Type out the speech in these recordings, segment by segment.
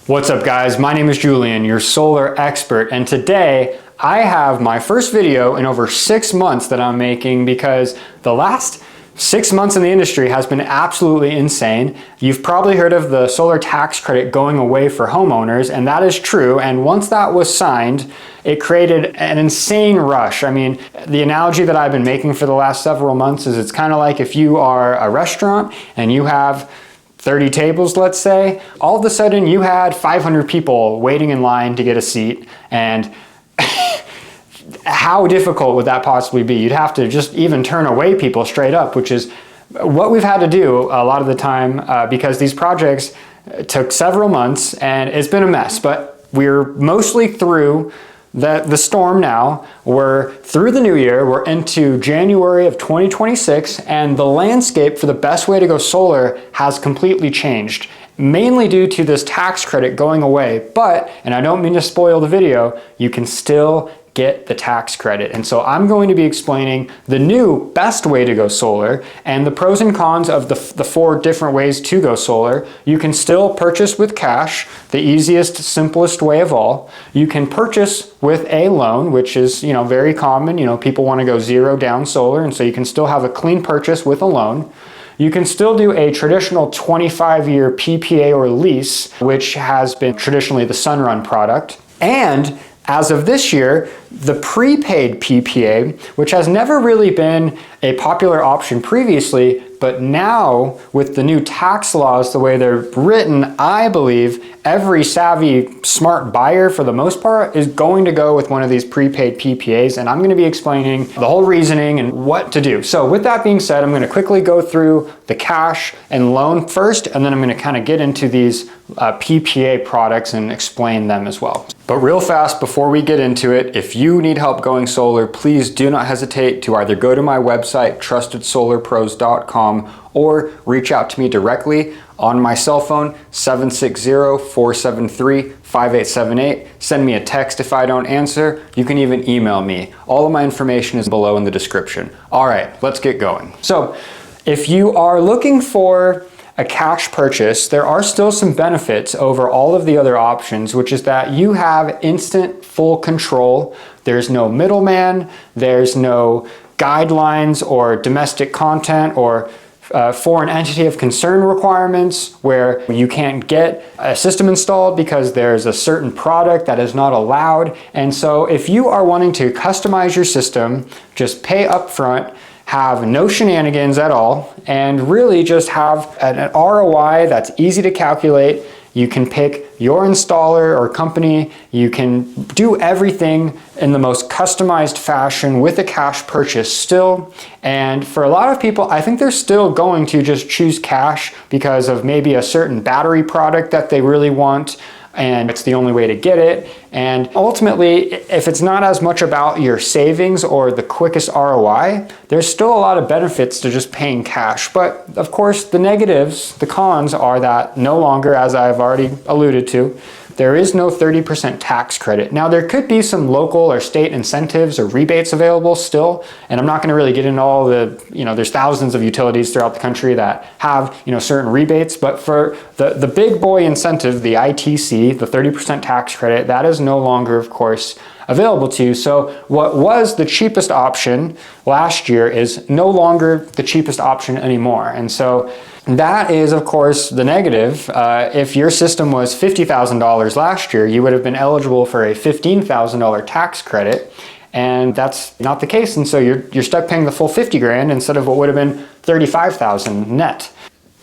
What's up guys, my name is Julian, your solar expert, and today I have my first video in over 6 months that I'm making because the last 6 months in the industry has been absolutely insane. You've probably heard of the solar tax credit going away for homeowners, and that is true, and once that was signed, it created an insane rush. I mean, the analogy that I've been making for the last several months is it's kind of like if you are a restaurant and you have 30 tables, let's say, all of a sudden you had 500 people waiting in line to get a seat, and how difficult would that possibly be? You'd have to just even turn away people straight up, which is what we've had to do a lot of the time because these projects took several months and it's been a mess, but we're mostly through the storm now. We're through the new year, we're into January of 2026, and the landscape for the best way to go solar has completely changed, mainly due to this tax credit going away. But, and I don't mean to spoil the video, you can still get the tax credit. And so I'm going to be explaining the new best way to go solar and the pros and cons of the 4 different ways to go solar. You can still purchase with cash, the easiest, simplest way of all. You can purchase with a loan, which is, very common. People want to go zero down solar, and so you can still have a clean purchase with a loan. You can still do a traditional 25-year PPA or lease, which has been traditionally the Sunrun product. And as of this year, the prepaid PPA, which has never really been a popular option previously, but now with the new tax laws, the way they're written, I believe every savvy, smart buyer for the most part is going to go with one of these prepaid PPAs, and I'm going to be explaining the whole reasoning and what to do. So with that being said, I'm going to quickly go through the cash and loan first, and then I'm going to kind of get into these PPA products and explain them as well. But real fast before we get into it, if you need help going solar, please do not hesitate to either go to my website, trustedsolarpros.com, or reach out to me directly on my cell phone, 760-473-5878. Send me a text if I don't answer. You can even email me. All of my information is below in the description. All right, let's get going. So if you are looking for a cash purchase, there are still some benefits over all of the other options, which is that you have instant full control. There's no middleman, there's no guidelines or domestic content or foreign entity of concern requirements where you can't get a system installed because there's a certain product that is not allowed. And so if you are wanting to customize your system, just pay upfront, have no shenanigans at all, and really just have an ROI that's easy to calculate. You can pick your installer or company. You can do everything in the most customized fashion with a cash purchase still. And for a lot of people, I think they're still going to just choose cash because of maybe a certain battery product that they really want, and it's the only way to get it. And ultimately, if it's not as much about your savings or the quickest ROI, there's still a lot of benefits to just paying cash. But of course, the negatives, the cons are that no longer, as I've already alluded to, there is no 30% tax credit. Now, there could be some local or state incentives or rebates available still, and I'm not gonna really get into all the, there's thousands of utilities throughout the country that have, certain rebates, but for the big boy incentive, the ITC, the 30% tax credit, that is no longer, of course, available to you. So what was the cheapest option last year is no longer the cheapest option anymore. And so that is, of course, the negative. If your system was $50,000 last year, you would have been eligible for a $15,000 tax credit, and that's not the case. And so you're stuck paying the full 50 grand instead of what would have been 35,000 net.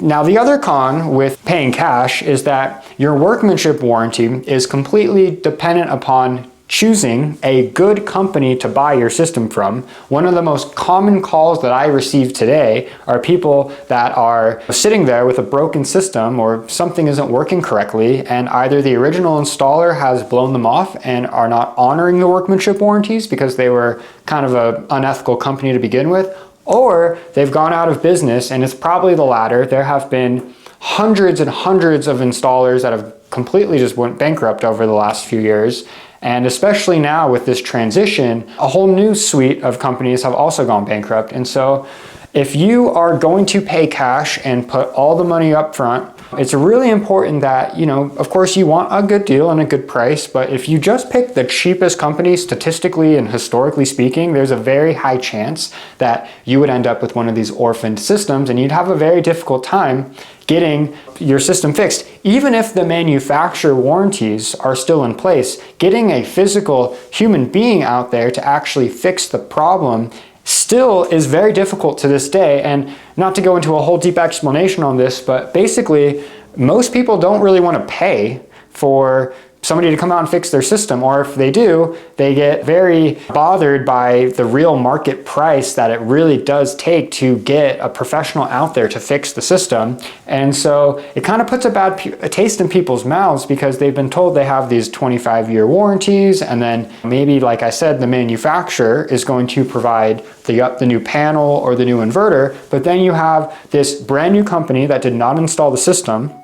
Now, the other con with paying cash is that your workmanship warranty is completely dependent upon choosing a good company to buy your system from. One of the most common calls that I receive today are people that are sitting there with a broken system or something isn't working correctly, and either the original installer has blown them off and are not honoring the workmanship warranties because they were kind of an unethical company to begin with, or they've gone out of business, and it's probably the latter. There have been hundreds and hundreds of installers that have completely just went bankrupt over the last few years. And especially now with this transition, a whole new suite of companies have also gone bankrupt. And so if you are going to pay cash and put all the money up front, It's really important that, of course you want a good deal and a good price, but if you just pick the cheapest company, statistically and historically speaking, there's a very high chance that you would end up with one of these orphaned systems and you'd have a very difficult time getting your system fixed. Even if the manufacturer warranties are still in place, getting a physical human being out there to actually fix the problem still is very difficult to this day. And not to go into a whole deep explanation on this, but basically most people don't really want to pay for somebody to come out and fix their system, or if they do, they get very bothered by the real market price that it really does take to get a professional out there to fix the system. And so it kind of puts a taste in people's mouths because they've been told they have these 25-year warranties, and then maybe, like I said, the manufacturer is going to provide the new panel or the new inverter, but then you have this brand new company that did not install the system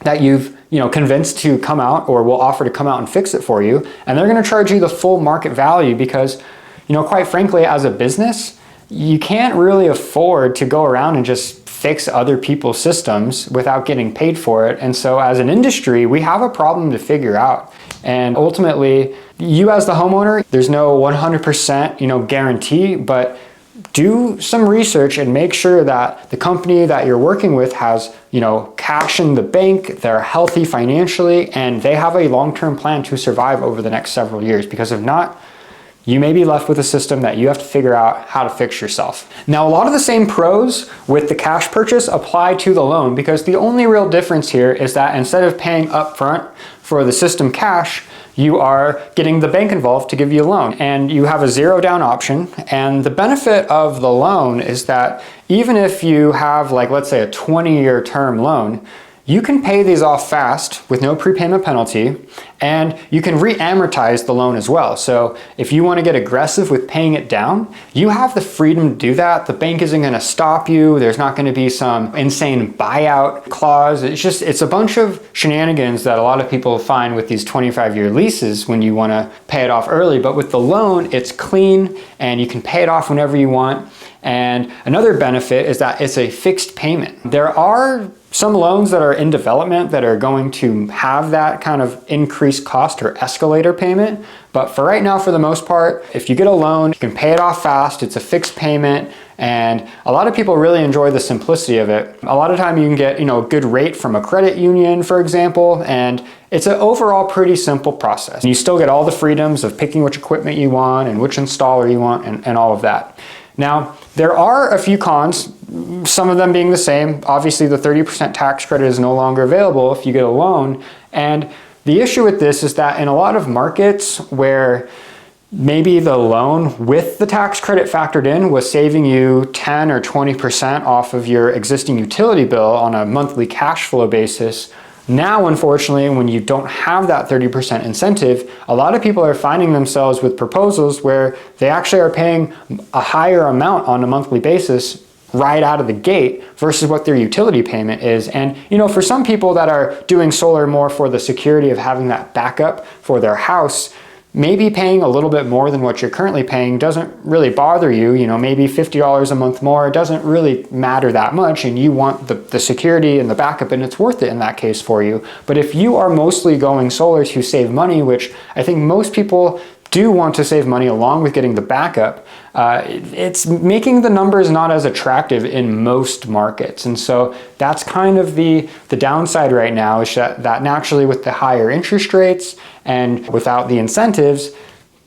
that you've convinced to come out or will offer to come out and fix it for you, and they're going to charge you the full market value because, quite frankly, as a business, you can't really afford to go around and just fix other people's systems without getting paid for it. And so as an industry, we have a problem to figure out. And ultimately, you as the homeowner, there's no 100% guarantee, but do some research and make sure that the company that you're working with has, cash in the bank, they're healthy financially, and they have a long-term plan to survive over the next several years. Because if not, you may be left with a system that you have to figure out how to fix yourself. Now, a lot of the same pros with the cash purchase apply to the loan, because the only real difference here is that instead of paying upfront for the system cash, you are getting the bank involved to give you a loan, and you have a zero down option. And the benefit of the loan is that even if you have, let's say a 20-year term loan, you can pay these off fast with no prepayment penalty, and you can re-amortize the loan as well. So if you want to get aggressive with paying it down, you have the freedom to do that. The bank isn't going to stop you. There's not going to be some insane buyout clause. It's a bunch of shenanigans that a lot of people find with these 25-year leases when you want to pay it off early. But with the loan, it's clean and you can pay it off whenever you want. And another benefit is that it's a fixed payment. There are some loans that are in development that are going to have that kind of increased cost or escalator payment. But for right now, for the most part, if you get a loan, you can pay it off fast, it's a fixed payment, and a lot of people really enjoy the simplicity of it. A lot of time you can get, a good rate from a credit union, for example, and it's an overall pretty simple process. And you still get all the freedoms of picking which equipment you want and which installer you want and all of that. Now, there are a few cons, some of them being the same. Obviously, the 30% tax credit is no longer available if you get a loan. And the issue with this is that in a lot of markets where maybe the loan with the tax credit factored in was saving you 10 or 20% off of your existing utility bill on a monthly cash flow basis, now, unfortunately, when you don't have that 30% incentive, a lot of people are finding themselves with proposals where they actually are paying a higher amount on a monthly basis right out of the gate versus what their utility payment is. And, for some people that are doing solar more for the security of having that backup for their house, maybe paying a little bit more than what you're currently paying doesn't really bother you. Maybe $50 a month more doesn't really matter that much, and you want the security and the backup, and it's worth it in that case for you. But if you are mostly going solar to save money, which I think most people do want to save money along with getting the backup, it's making the numbers not as attractive in most markets. And so that's kind of the downside right now, is that naturally with the higher interest rates and without the incentives,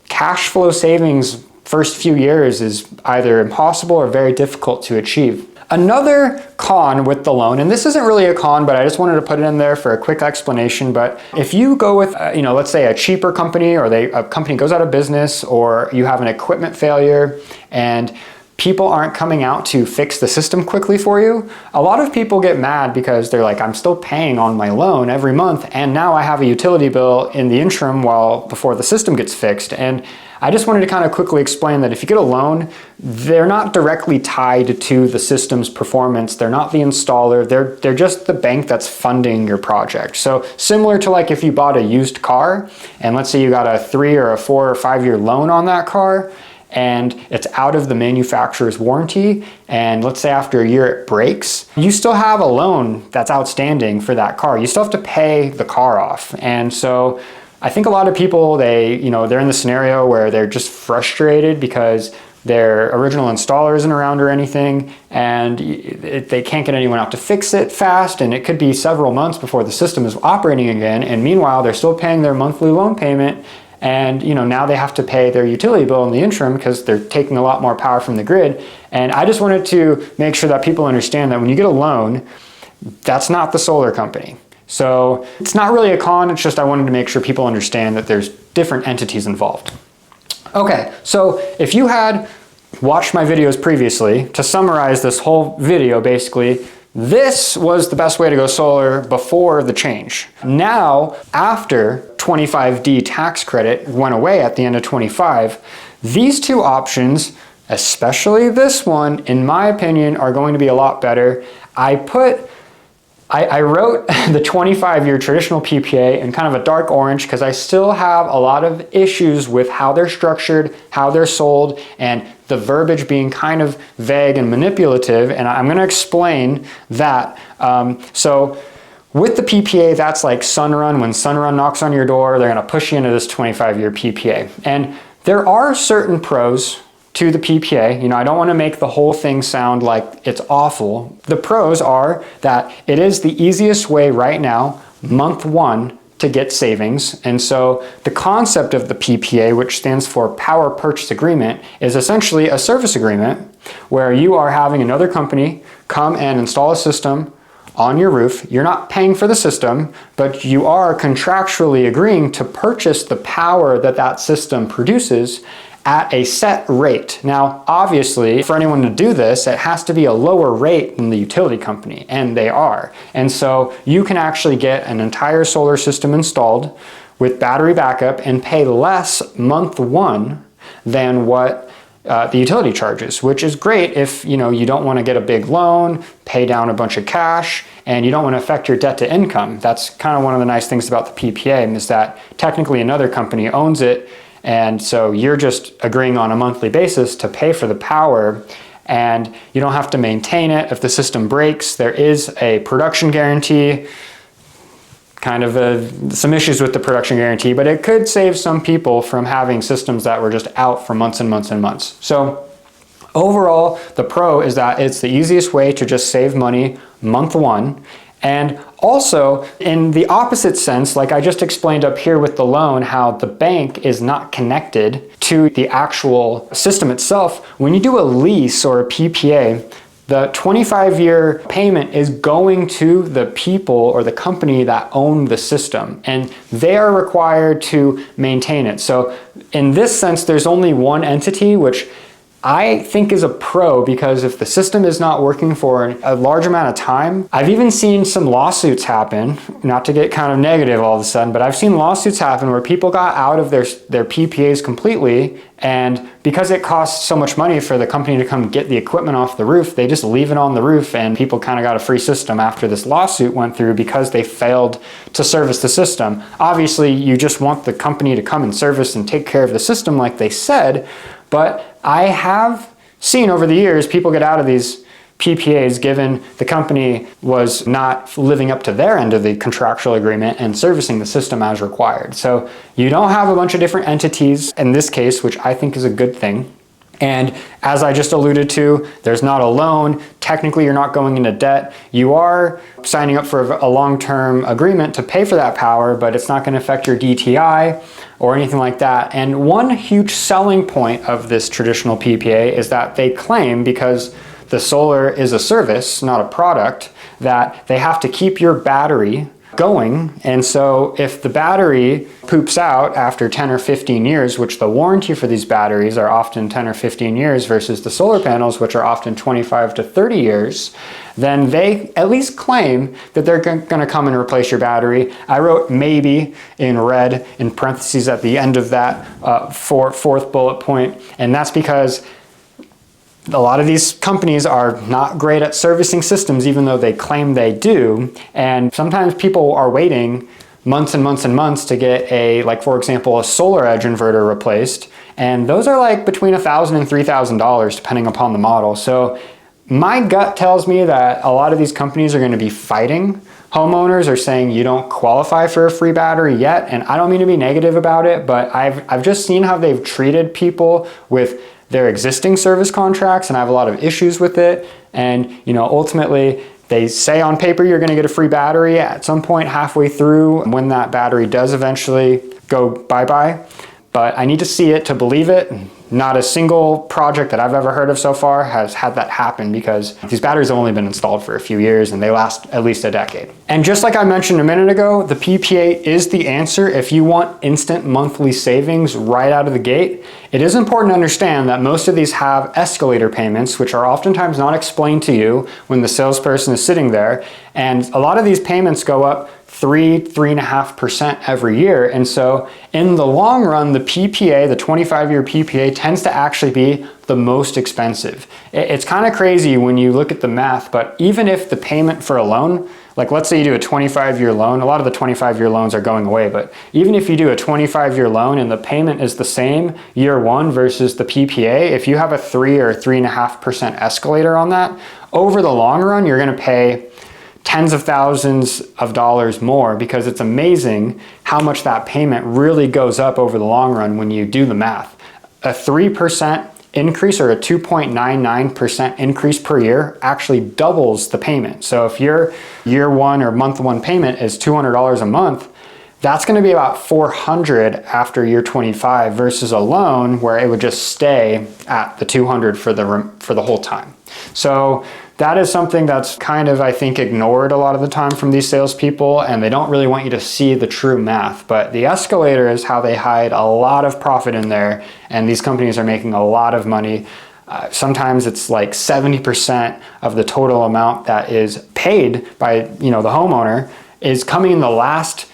cash flow savings first few years is either impossible or very difficult to achieve. Another con with the loan, and this isn't really a con, but I just wanted to put it in there for a quick explanation, but if you go with, let's say a cheaper company, or a company goes out of business, or you have an equipment failure and people aren't coming out to fix the system quickly for you, a lot of people get mad because they're like, I'm still paying on my loan every month, and now I have a utility bill in the interim before the system gets fixed. And I just wanted to kind of quickly explain that if you get a loan, they're not directly tied to the system's performance. They're not the installer. They're just the bank that's funding your project. So similar to if you bought a used car, and let's say you got a 3 or a 4 or 5 year loan on that car, and it's out of the manufacturer's warranty, and let's say after a year it breaks, you still have a loan that's outstanding for that car. You still have to pay the car off. And so I think a lot of people, they're in the scenario where they're just frustrated because their original installer isn't around or anything, and they can't get anyone out to fix it fast, and it could be several months before the system is operating again, and meanwhile they're still paying their monthly loan payment, and now they have to pay their utility bill in the interim because they're taking a lot more power from the grid. And I just wanted to make sure that people understand that when you get a loan, that's not the solar company. So it's not really a con, it's just I wanted to make sure people understand that there's different entities involved. Okay, so if you had watched my videos previously, to summarize this whole video, basically, this was the best way to go solar before the change. Now, after 25D tax credit went away at the end of 25, these two options, especially this one, in my opinion, are going to be a lot better. I wrote the 25-year traditional PPA in kind of a dark orange because I still have a lot of issues with how they're structured, how they're sold, and the verbiage being kind of vague and manipulative, and I'm going to explain that. So with the PPA, that's like Sunrun. When Sunrun knocks on your door, they're going to push you into this 25-year PPA. And there are certain pros to the PPA. I don't want to make the whole thing sound like it's awful. The pros are that it is the easiest way right now, month one, to get savings. And so the concept of the PPA, which stands for Power Purchase Agreement, is essentially a service agreement where you are having another company come and install a system on your roof. You're not paying for the system, but you are contractually agreeing to purchase the power that that system produces at a set rate. Now, obviously, for anyone to do this, it has to be a lower rate than the utility company, and they are. And so you can actually get an entire solar system installed with battery backup and pay less month one than what the utility charges, which is great if you don't want to get a big loan, pay down a bunch of cash, and you don't want to affect your debt to income. That's kind of one of the nice things about the PPA, is that technically another company owns it, and so you're just agreeing on a monthly basis to pay for the power, and you don't have to maintain it. If the system breaks, there is a production guarantee, some issues with the production guarantee, but it could save some people from having systems that were just out for months and months and months. So overall, the pro is that it's the easiest way to just save money month one. And also, in the opposite sense, like I just explained up here with the loan, how the bank is not connected to the actual system itself. When you do a lease or a PPA, the 25-year payment is going to the people or the company that own the system, and they are required to maintain it. So in this sense, there's only one entity, which I think is a pro, because if the system is not working for a large amount of time, I've even seen some lawsuits happen, not to get kind of negative all of a sudden, but I've seen lawsuits happen where people got out of their PPAs completely, and because it costs so much money for the company to come get the equipment off the roof, they just leave it on the roof, and people kind of got a free system after this lawsuit went through because they failed to service the system. Obviously, you just want the company to come and service and take care of the system like they said, but I have seen over the years people get out of these PPAs given the company was not living up to their end of the contractual agreement and servicing the system as required. So you don't have a bunch of different entities in this case, which I think is a good thing. And as I just alluded to, there's not a loan. Technically, you're not going into debt. You are signing up for a long-term agreement to pay for that power, but it's not going to affect your DTI or anything like that. And one huge selling point of this traditional PPA is that they claim, because the solar is a service, not a product, that they have to keep your battery going. And so if the battery poops out after 10 or 15 years, which the warranty for these batteries are often 10 or 15 years versus the solar panels, which are often 25 to 30 years, then they at least claim that they're going to come and replace your battery. I wrote maybe in red in parentheses at the end of that fourth bullet point, and that's because a lot of these companies are not great at servicing systems, even though they claim they do. And sometimes people are waiting months and months and months to get like for example, a solar edge inverter replaced. And those are like between $1,000 and $3,000 depending upon the model. So my gut tells me that a lot of these companies are going to be fighting homeowners or saying you don't qualify for a free battery yet. And I don't mean to be negative about it, but I've just seen how they've treated people with their existing service contracts, and I have a lot of issues with it. And ultimately they say on paper you're going to get a free battery at some point halfway through when that battery does eventually go bye-bye. But I need to see it to believe it. Not a single project that I've ever heard of so far has had that happen, because these batteries have only been installed for a few years and they last at least a decade. And just like I mentioned a minute ago, the PPA is the answer if you want instant monthly savings right out of the gate. It is important to understand that most of these have escalator payments, which are oftentimes not explained to you when the salesperson is sitting there. And a lot of these payments go up 3.5% every year. And so in the long run, the PPA, the 25-year PPA, tends to actually be the most expensive. It's kind of crazy when you look at the math, but even if the payment for a loan, like let's say you do a 25-year loan, a lot of the 25-year loans are going away, but even if you do a 25-year loan and the payment is the same year one versus the PPA, if you have a 3 or 3.5% escalator on that, over the long run, you're going to pay tens of thousands of dollars more, because it's amazing how much that payment really goes up over the long run when you do the math. A 3% increase or a 2.99% increase per year actually doubles the payment. So if your year one or month one payment is $200 a month, that's going to be about $400 after year 25 versus a loan where it would just stay at the $200 for the whole time. So that is something that's kind of, I think, ignored a lot of the time from these salespeople, and they don't really want you to see the true math. But the escalator is how they hide a lot of profit in there, and these companies are making a lot of money. Sometimes it's like 70% of the total amount that is paid by the homeowner is coming in the last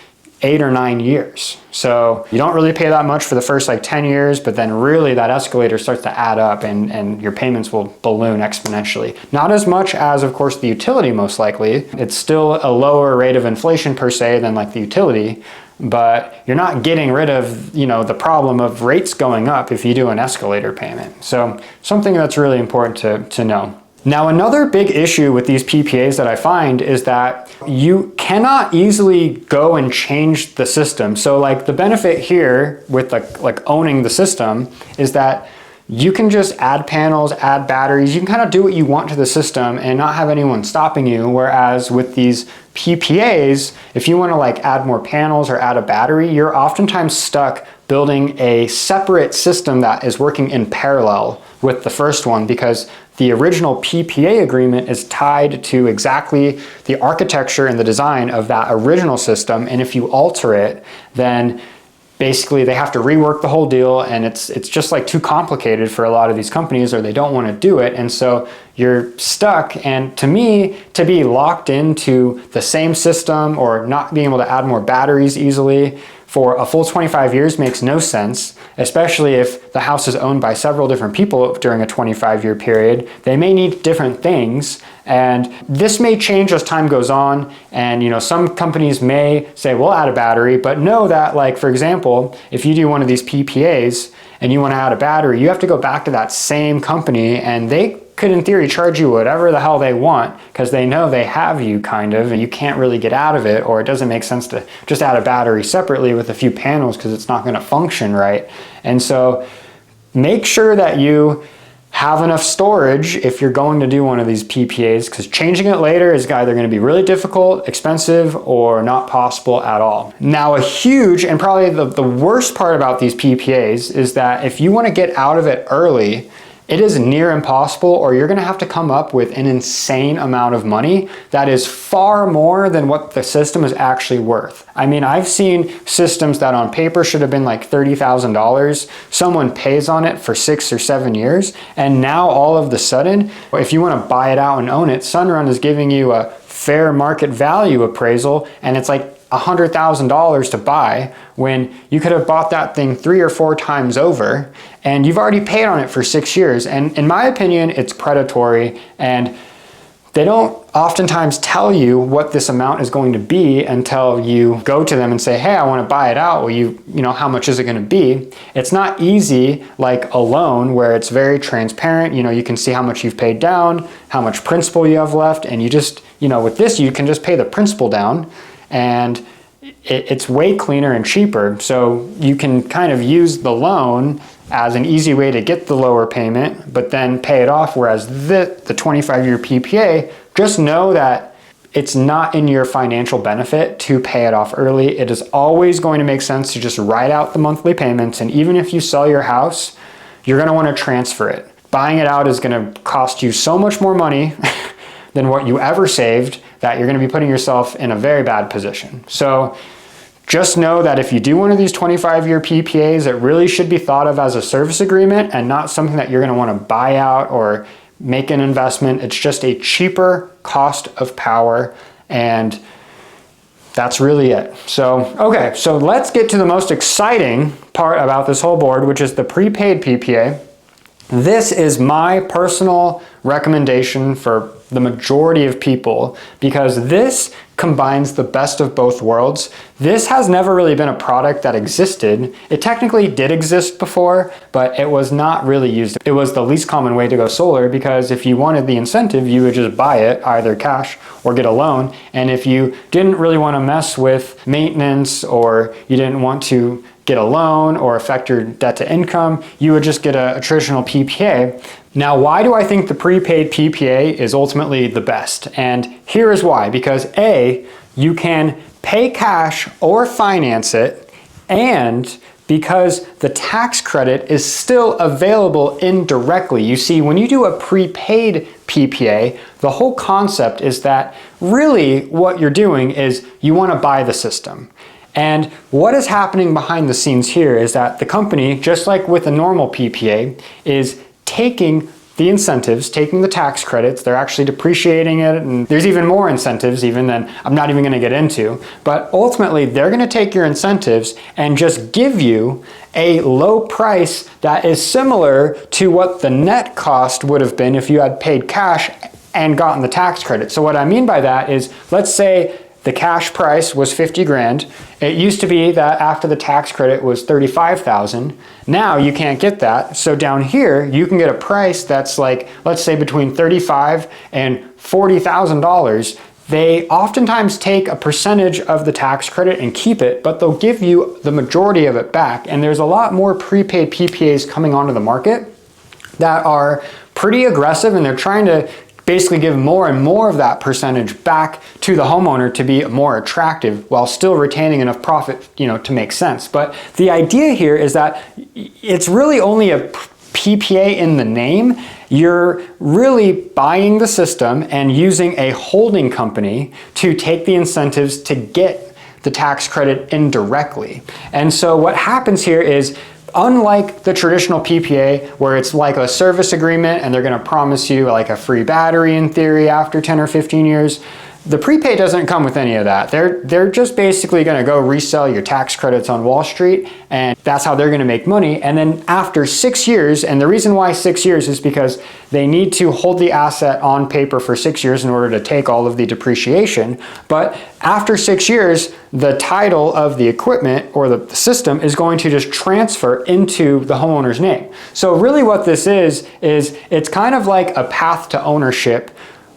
8 or 9 years. So you don't really pay that much for the first like 10 years, but then really that escalator starts to add up and your payments will balloon exponentially. Not as much as, of course, the utility most likely. It's still a lower rate of inflation per se than like the utility, but you're not getting rid of, the problem of rates going up if you do an escalator payment. So something that's really important to know. Now, another big issue with these PPAs that I find is that you cannot easily go and change the system. So like the benefit here with like owning the system is that you can just add panels, add batteries, you can kind of do what you want to the system and not have anyone stopping you. Whereas with these PPAs, if you want to like add more panels or add a battery, you're oftentimes stuck building a separate system that is working in parallel with the first one, because the original PPA agreement is tied to exactly the architecture and the design of that original system. And if you alter it, then basically they have to rework the whole deal, and it's just like too complicated for a lot of these companies, or they don't want to do it. And so you're stuck. And to me, to be locked into the same system or not being able to add more batteries easily for a full 25 years makes no sense, especially if the house is owned by several different people during a 25-year period. They may need different things, and this may change as time goes on. And some companies may say, we'll add a battery, but know that, like, for example, if you do one of these PPAs and you want to add a battery, you have to go back to that same company, and they could in theory charge you whatever the hell they want, because they know they have you kind of, and you can't really get out of it, or it doesn't make sense to just add a battery separately with a few panels because it's not going to function right. And so make sure that you have enough storage if you're going to do one of these PPAs, because changing it later is either going to be really difficult, expensive, or not possible at all. Now, a huge and probably the worst part about these PPAs is that if you want to get out of it early, it is near impossible, or you're going to have to come up with an insane amount of money that is far more than what the system is actually worth. I mean, I've seen systems that on paper should have been like $30,000. Someone pays on it for 6 or 7 years, and now all of the sudden, if you want to buy it out and own it, Sunrun is giving you a fair market value appraisal, and it's like $100,000 to buy, when you could have bought that thing 3 or 4 times over, and you've already paid on it for 6 years. And in my opinion, it's predatory, and they don't oftentimes tell you what this amount is going to be until you go to them and say, hey, I want to buy it out. Well, you know, how much is it going to be? It's not easy like a loan where it's very transparent. You know, you can see how much you've paid down, how much principal you have left, and you just, you know, with this, you can just pay the principal down, and it's way cleaner and cheaper. So you can kind of use the loan as an easy way to get the lower payment, but then pay it off. Whereas the 25-year PPA, just know that it's not in your financial benefit to pay it off early. It is always going to make sense to just write out the monthly payments. And even if you sell your house, you're going to want to transfer it. Buying it out is going to cost you so much more money than what you ever saved that you're going to be putting yourself in a very bad position. So just know that if you do one of these 25-year PPAs, it really should be thought of as a service agreement and not something that you're going to want to buy out or make an investment. It's just a cheaper cost of power, and that's really it. So, okay, so let's get to the most exciting part about this whole board, which is the prepaid PPA. This is my personal recommendation for the majority of people because this combines the best of both worlds. This has never really been a product that existed. It technically did exist before, but it was not really used. It was the least common way to go solar because if you wanted the incentive, you would just buy it, either cash or get a loan. And if you didn't really want to mess with maintenance or you didn't want to get a loan or affect your debt to income, you would just get a traditional PPA. Now, why do I think the prepaid PPA is ultimately the best? And here is why. Because A, you can pay cash or finance it, and because the tax credit is still available indirectly. You see, when you do a prepaid PPA, the whole concept is that really what you're doing is you want to buy the system. And what is happening behind the scenes here is that the company, just like with a normal PPA, is taking the incentives, taking the tax credits, they're actually depreciating it, and there's even more incentives even than I'm not even going to get into. But ultimately, they're going to take your incentives and just give you a low price that is similar to what the net cost would have been if you had paid cash and gotten the tax credit. So what I mean by that is, let's say the cash price was 50 grand. It used to be that after the tax credit was 35,000. Now you can't get that. So down here, you can get a price that's like, let's say between $35,000 and $40,000. They oftentimes take a percentage of the tax credit and keep it, but they'll give you the majority of it back. And there's a lot more prepaid PPAs coming onto the market that are pretty aggressive, and they're trying to basically give more and more of that percentage back to the homeowner to be more attractive while still retaining enough profit, you know, to make sense. But the idea here is that it's really only a PPA in the name. You're really buying the system and using a holding company to take the incentives to get the tax credit indirectly. And so what happens here is, unlike the traditional PPA where it's like a service agreement and they're going to promise you like a free battery in theory after 10 or 15 years, the prepaid doesn't come with any of that. They're just basically going to go resell your tax credits on Wall Street, and that's how they're going to make money. And then after 6 years, and the reason why 6 years is because they need to hold the asset on paper for 6 years in order to take all of the depreciation. But after 6 years, the title of the equipment or the system is going to just transfer into the homeowner's name. So really what this is it's kind of like a path to ownership,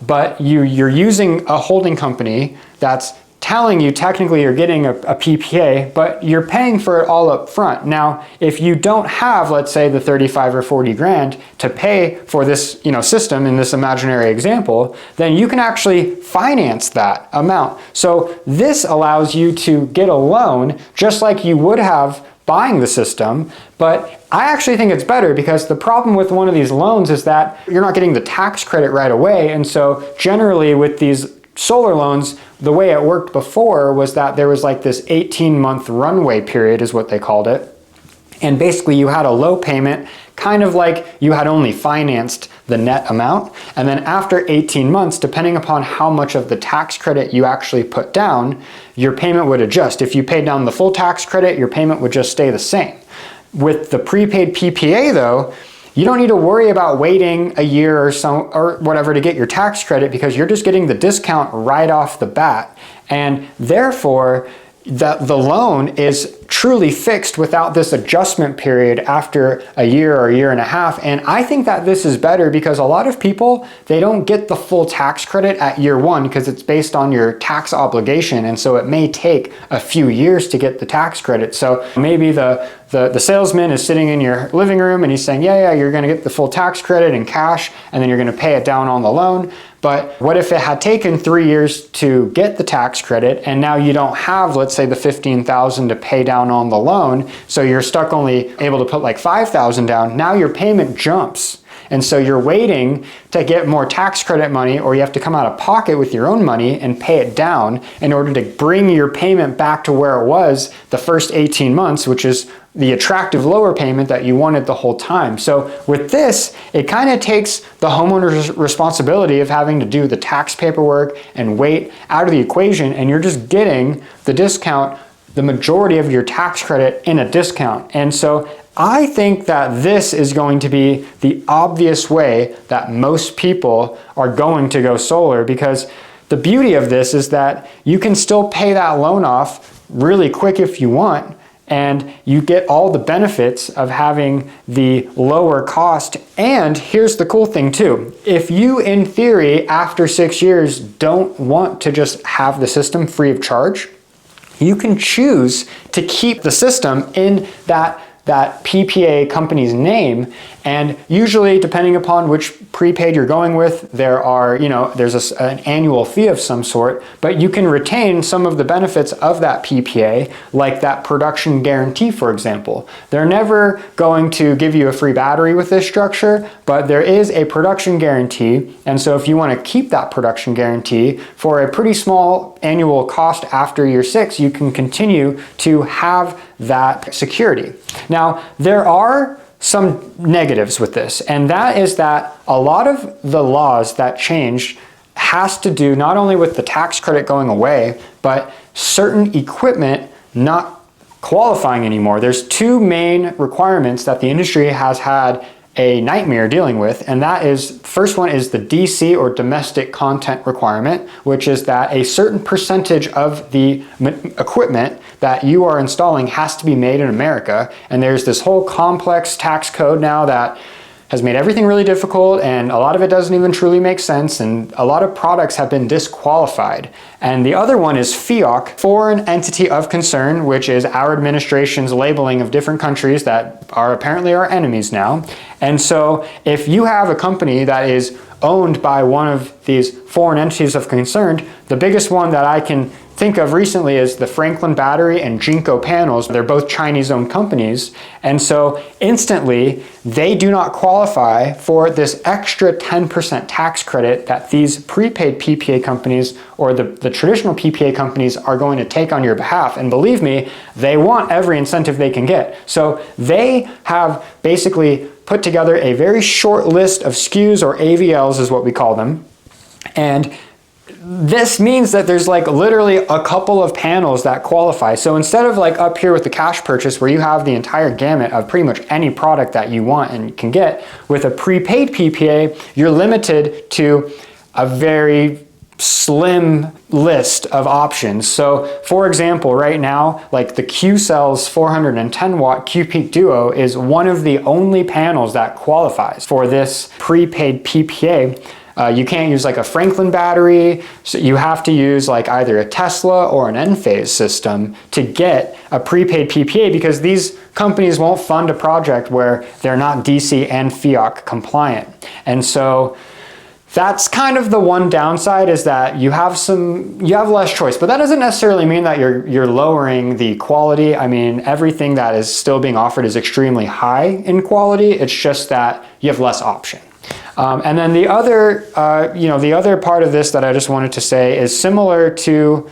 but you're using a holding company that's telling you technically you're getting a PPA, but you're paying for it all up front. Now, if you don't have, let's say, the 35 or 40 grand to pay for this, you know, system in this imaginary example, then you can actually finance that amount. So this allows you to get a loan just like you would have buying the system, but I actually think it's better because the problem with one of these loans is that you're not getting the tax credit right away. And so generally with these solar loans, the way it worked before was that there was like this 18-month runway period is what they called it. And basically you had a low payment, kind of like you had only financed the net amount. And then after 18 months, depending upon how much of the tax credit you actually put down, your payment would adjust. If you paid down the full tax credit, your payment would just stay the same. With the prepaid PPA though, you don't need to worry about waiting a year or so or whatever to get your tax credit, because you're just getting the discount right off the bat. And therefore, the loan is truly fixed without this adjustment period after a year or a year and a half. And I think that this is better because a lot of people, they don't get the full tax credit at year one because it's based on your tax obligation. And so it may take a few years to get the tax credit. So maybe the salesman is sitting in your living room and he's saying, yeah, you're going to get the full tax credit in cash, and then you're going to pay it down on the loan. But what if it had taken 3 years to get the tax credit, and now you don't have, let's say, the $15,000 to pay down on the loan, so you're stuck only able to put like $5,000 down. Now your payment jumps. And so you're waiting to get more tax credit money, or you have to come out of pocket with your own money and pay it down in order to bring your payment back to where it was the first 18 months, which is the attractive lower payment that you wanted the whole time. So with this, it kind of takes the homeowner's responsibility of having to do the tax paperwork and wait out of the equation, and you're just getting the discount, the majority of your tax credit in a discount. And so I think that this is going to be the obvious way that most people are going to go solar, because the beauty of this is that you can still pay that loan off really quick if you want, and you get all the benefits of having the lower cost. And here's the cool thing too. If you, in theory, after 6 years don't want to just have the system free of charge, you can choose to keep the system in that PPA company's name. And usually, depending upon which prepaid you're going with, there's an annual fee of some sort, but you can retain some of the benefits of that PPA, like that production guarantee, for example. They're never going to give you a free battery with this structure, but there is a production guarantee. And so if you want to keep that production guarantee for a pretty small annual cost after year 6, you can continue to have that security. Now, there are some negatives with this, and that is that a lot of the laws that changed has to do not only with the tax credit going away, but certain equipment not qualifying anymore. There's two main requirements that the industry has had a nightmare dealing with, and that is, first one is the DC or domestic content requirement, which is that a certain percentage of the equipment that you are installing has to be made in America. And there's this whole complex tax code now that has made everything really difficult, and a lot of it doesn't even truly make sense, and a lot of products have been disqualified. And the other one is FEOC, Foreign Entity of Concern, which is our administration's labeling of different countries that are apparently our enemies now. And so if you have a company that is owned by one of these foreign entities of concern, the biggest one that I can think of recently is the Franklin Battery and Jinko Panels. They're both Chinese-owned companies, and so instantly they do not qualify for this extra 10% tax credit that these prepaid PPA companies or the traditional PPA companies are going to take on your behalf. And believe me, they want every incentive they can get. So they have basically put together a very short list of SKUs, or AVLs is what we call them, and this means that there's like literally a couple of panels that qualify. So instead of like up here with the cash purchase where you have the entire gamut of pretty much any product that you want and can get, with a prepaid PPA, you're limited to a very slim list of options. So for example, right now, like the Q-Cells 410 watt Q-Peak Duo is one of the only panels that qualifies for this prepaid PPA. You can't use like a Franklin battery, so you have to use like either a Tesla or an Enphase system to get a prepaid PPA, because these companies won't fund a project where they're not DC and FEOC compliant. And so that's kind of the one downside, is that you have less choice, but that doesn't necessarily mean that you're lowering the quality. I mean, everything that is still being offered is extremely high in quality. It's just that you have less option. And then the other part of this that I just wanted to say is similar to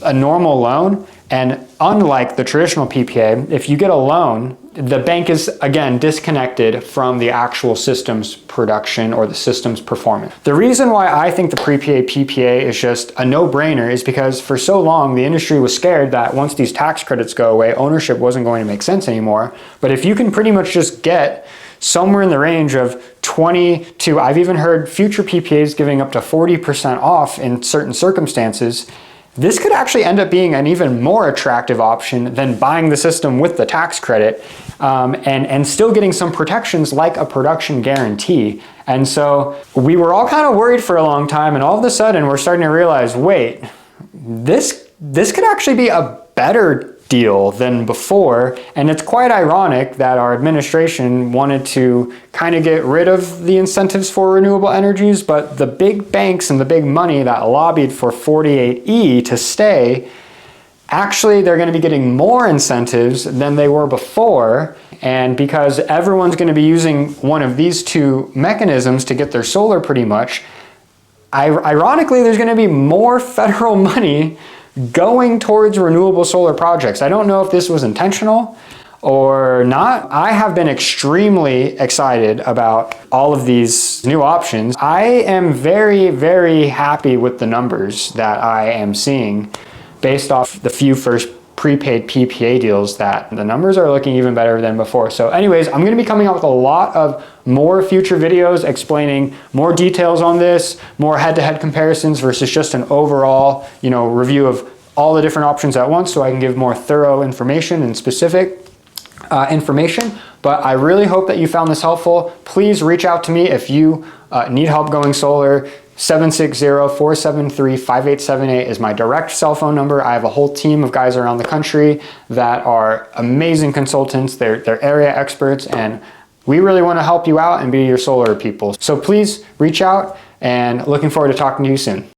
a normal loan, and unlike the traditional PPA, if you get a loan, the bank is, again, disconnected from the actual system's production or the system's performance. The reason why I think the prepaid PPA is just a no-brainer is because for so long, the industry was scared that once these tax credits go away, ownership wasn't going to make sense anymore. But if you can pretty much just get somewhere in the range of 20 to, I've even heard future PPAs giving up to 40% off in certain circumstances. This could actually end up being an even more attractive option than buying the system with the tax credit, and still getting some protections like a production guarantee. And so we were all kind of worried for a long time, and all of a sudden we're starting to realize, wait, this could actually be a better deal than before. And it's quite ironic that our administration wanted to kind of get rid of the incentives for renewable energies, but the big banks and the big money that lobbied for 48E to stay, actually they're going to be getting more incentives than they were before. And because everyone's going to be using one of these two mechanisms to get their solar pretty much, ironically there's going to be more federal money going towards renewable solar projects. I don't know if this was intentional or not. I have been extremely excited about all of these new options. I am very, very happy with the numbers that I am seeing based off the few first prepaid PPA deals, that the numbers are looking even better than before. So anyways, I'm going to be coming out with a lot of more future videos explaining more details on this, more head-to-head comparisons versus just an overall, review of all the different options at once, so I can give more thorough information and specific information. But I really hope that you found this helpful. Please reach out to me if you need help going solar. 760-473-5878 is my direct cell phone number. I have a whole team of guys around the country that are amazing consultants. They're area experts, and we really want to help you out and be your solar people. So please reach out, and looking forward to talking to you soon.